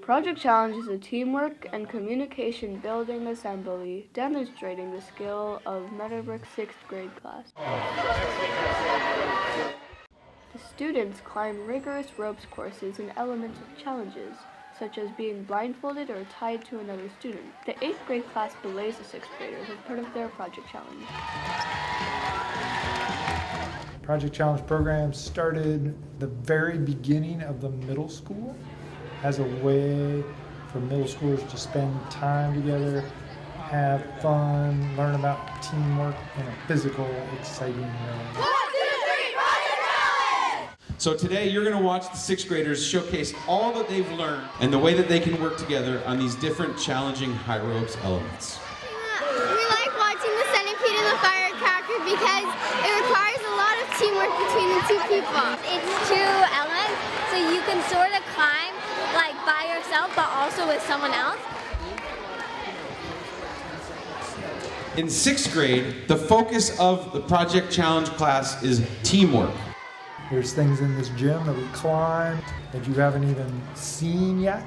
Project Challenge is a teamwork and communication building assembly demonstrating the skill of Meadowbrook's 6th grade class. The students climb rigorous ropes courses and elemental challenges, such as being blindfolded or tied to another student. The 8th grade class belays the 6th graders as part of their Project Challenge. Project Challenge program started the very beginning of the middle school as a way for middle schoolers to spend time together, have fun, learn about teamwork in a physical, exciting way. So today you're going to watch the 6th graders showcase all that they've learned and the way that they can work together on these different challenging high ropes elements. We like watching the centipede and the firecracker because it requires a lot of teamwork between the two people. It's two elements, so you can sort of climb like by yourself but also with someone else. In 6th grade, the focus of the Project Challenge class is teamwork. There's things in this gym that we climb that you haven't even seen yet.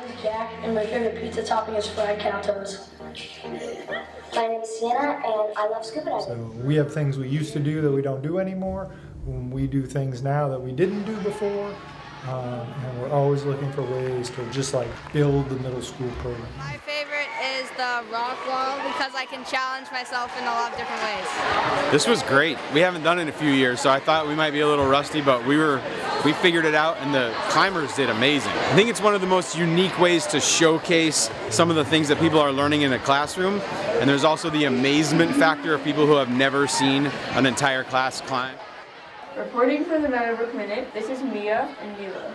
I'm Jack, and my favorite pizza topping is fried cow toes. My name is Sienna, and I love scuba diving. So we have things we used to do that we don't do anymore. We do things now that we didn't do before. And we're always looking for ways to just like build the middle school program. My favorite is the rock wall because I can challenge myself in a lot of different ways. This was great. We haven't done it in a few years, so I thought we might be a little rusty, but we figured it out, and the climbers did amazing. I think it's one of the most unique ways to showcase some of the things that people are learning in a classroom, and there's also the amazement factor of people who have never seen an entire class climb. Reporting for the Meadowbrook Minute, this is Mia and Mila.